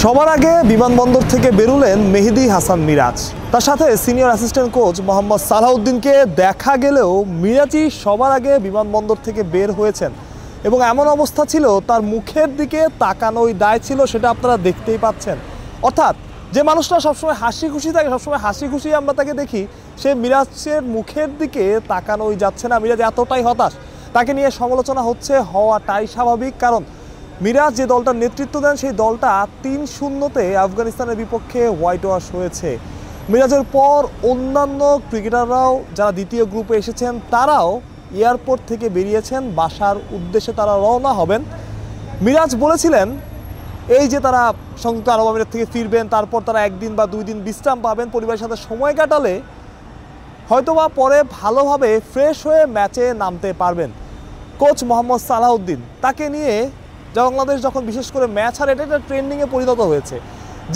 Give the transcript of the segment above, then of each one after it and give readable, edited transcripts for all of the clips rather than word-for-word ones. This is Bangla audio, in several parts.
সবার আগে বিমানবন্দর থেকে বেরোলেন মেহেদী হাসান মিরাজ, তার সাথে সিনিয়র অ্যাসিস্ট্যান্ট কোচ মোহাম্মদ সালাউদ্দিনকে দেখা গেলেও মিরাজই সবার আগে বিমানবন্দর থেকে বের হয়েছেন এবং এমন অবস্থা ছিল তার মুখের দিকে তাকানোই দায় ছিল, সেটা আপনারা দেখতেই পাচ্ছেন। অর্থাৎ যে মানুষটা সবসময় হাসি খুশি থাকে, সবসময় হাসি খুশি আমরা তাকে দেখি, সে মিরাজের মুখের দিকে তাকানোই যাচ্ছে না। মিরাজ এতটাই হতাশ, তাকে নিয়ে সমালোচনা হওয়াটাই স্বাভাবিক, কারণ মিরাজ যে দলটার নেতৃত্ব দেন সেই দলটা ৩-০তে আফগানিস্তানের বিপক্ষে হোয়াইট ওয়াশ হয়েছে। মিরাজের পর অন্যান্য ক্রিকেটাররাও যারা দ্বিতীয় গ্রুপে এসেছেন তারাও এয়ারপোর্ট থেকে বেরিয়েছেন, বাসার উদ্দেশ্যে তারা রওনা হবেন। মিরাজ বলেছিলেন এই যে তারা সংযুক্ত আরব আমিরাত থেকে ফিরবেন, তারপর তারা ১ দিন বা ২ দিন বিশ্রাম পাবেন, পরিবারের সাথে সময় কাটালে হয়তোবা পরে ভালোভাবে ফ্রেশ হয়ে ম্যাচে নামতে পারবেন। কোচ মোহাম্মদ সালাউদ্দিন তাকে নিয়ে বাংলাদেশ যখন বিশেষ করে ম্যাচ হারে, এটা একটা ট্রেন্ডিংয়ে পরিণত হয়েছে।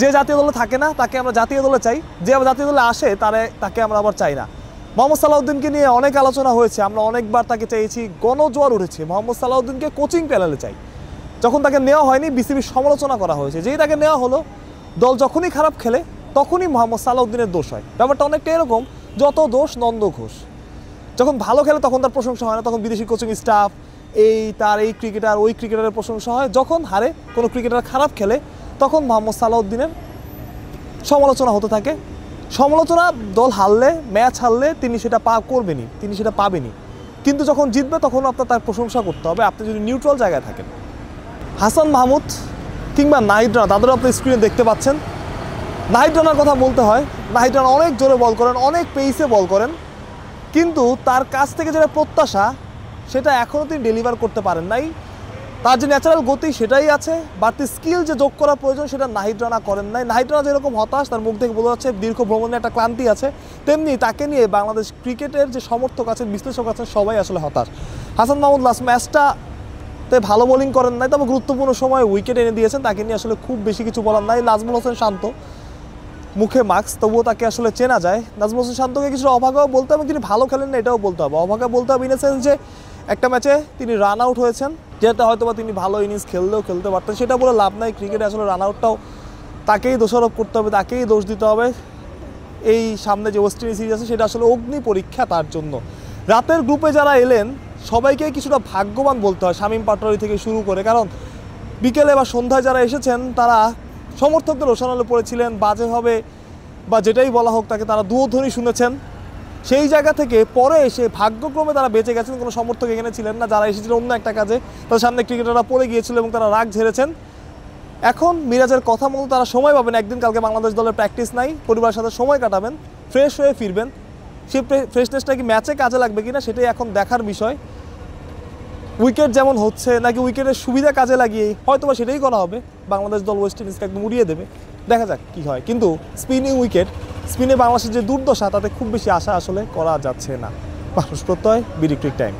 যে জাতীয় দলে থাকে না তাকে আমরা জাতীয় দলে চাই, যে জাতীয় দলে আসে তাকে আমরা আবার চাই না। মোহাম্মদ সালাউদ্দিনকে নিয়ে অনেক আলোচনা হয়েছে, আমরা অনেকবার তাকে চাইছি, গণজোয়ার উঠেছে। মোহাম্মদ সালাউদ্দিনকে কোচিং প্যানেলে চাই। যখন তাকে নেওয়া হয়নি বিসিবির সমালোচনা করা হয়েছে, যেই তাকে নেওয়া হলো দল যখনই খারাপ খেলে তখনই মোহাম্মদ সালাউদ্দিনের দোষ হয়। ব্যাপারটা অনেকটা এরকম, যত দোষ নন্দ ঘোষ। যখন ভালো খেলে তখন তার প্রশংসা হয় না, তখন বিদেশি কোচিং স্টাফ তার এই ক্রিকেটার ওই ক্রিকেটারের প্রশংসা হয়। যখন হারে কোনো ক্রিকেটার খারাপ খেলে তখন মোহাম্মদ সালাউদ্দিনের সমালোচনা হতে থাকে। সমালোচনা দল হারলে, ম্যাচ হারলে তিনি সেটা করবেনই, তিনি সেটা পাবেনই। কিন্তু যখন জিতবে তখন আপনার তার প্রশংসা করতে হবে, আপনি যদি নিউট্রাল জায়গায় থাকেন। হাসান মাহমুদ কিংবা নাহিদ রানা, তাদেরও আপনি স্ক্রিনে দেখতে পাচ্ছেন। নাহিদ রানার কথা বলতে হয়, নাহিদ রানা অনেক জোরে বল করেন, অনেক পেসে বল করেন, কিন্তু তার কাছ থেকে যেটা প্রত্যাশা সেটা এখনও তিনি ডেলিভার করতে পারেন নাই। তার যে ন্যাচারাল গতি সেটাই আছে, বাড়তি স্কিল যে যোগ করার প্রয়োজন সেটা নাহিদ রানা করেন নাই। নাহিদ রানা যেরকম হতাশ, তার মুখ থেকে বোঝা যাচ্ছে দীর্ঘ ভ্রমণে একটা ক্লান্তি আছে, তেমনি তাকে নিয়ে বাংলাদেশ ক্রিকেটের যে সমর্থক আছেন, বিশ্লেষক আছেন, সবাই আসলে হতাশ। হাসান মাহমুদ লাস্ট ম্যাচটাতে ভালো বোলিং করেন নাই, তবে গুরুত্বপূর্ণ সময় উইকেট এনে দিয়েছেন, তাকে নিয়ে আসলে খুব বেশি কিছু বলার নাই। নাজমুল হোসেন শান্ত মুখে মাস্ক, তবুও তাকে আসলে চেনা যায়। নাজমুল হোসেন শান্তকে কিছুটা অভাগাও বলতে হবে, তিনি ভালো খেলেন না এটাও বলতে হবে। অভাগা বলতে হবে ইন এ সেন্স যে একটা ম্যাচে তিনি রান আউট হয়েছেন, যেটা হয়তো বা তিনি ভালো ইনিংস খেলতে পারতেন, সেটা বলে লাভ নাই। ক্রিকেটে আসলে রান আউটটাও তাকেই দোষারোপ করতে হবে, তাকেই দোষ দিতে হবে। এই সামনে যে ওয়েস্ট ইন্ডিজ সিরিজ আছে সেটা আসলে অগ্নি পরীক্ষা তার জন্য। রাতের গ্রুপে যারা এলেন সবাইকে কিছুটা ভাগ্যবান বলতে হয়, শামীম পাটোয়ারি থেকে শুরু করে, কারণ বিকেলে বা সন্ধ্যায় যারা এসেছেন তারা সমর্থকদের রোশানলে পড়েছিলেন, বাজে হবে বা যেটাই বলা হোক তাকে তারা দুধ্বনি শুনেছেন। সেই জায়গা থেকে পরে এসে ভাগ্যক্রমে তারা বেঁচে গেছেন, কোনো সমর্থক এখানে ছিলেন না। যারা এসেছিলেন অন্য একটা কাজে, তাদের সামনে ক্রিকেটাররা পড়ে গিয়েছিল এবং তারা রাগ ঝেড়েছেন। এখন মিরাজের কথা মতো তারা সময় পাবেন একদিন, কালকে বাংলাদেশ দলের প্র্যাকটিস নাই, পরিবারের সাথে সময় কাটাবেন, ফ্রেশ হয়ে ফিরবেন। সেই ফ্রেশনেসটা কি ম্যাচে কাজে লাগবে কিনা সেটাই এখন দেখার বিষয়। উইকেট যেমন হচ্ছে নাকি উইকেটের সুবিধা কাজে লাগিয়ে হয়তো বা সেটাই করা হবে, বাংলাদেশ দল ওয়েস্ট ইন্ডিজকে একদম উড়িয়ে দেবে, দেখা যাক কী হয়। কিন্তু স্পিনে বাংলাদেশের যে দুর্দশা, তাতে খুব বেশি আশা আসলে করা যাচ্ছে না। মানুষ প্রত্যয়, বিডি ক্রিক টাইম।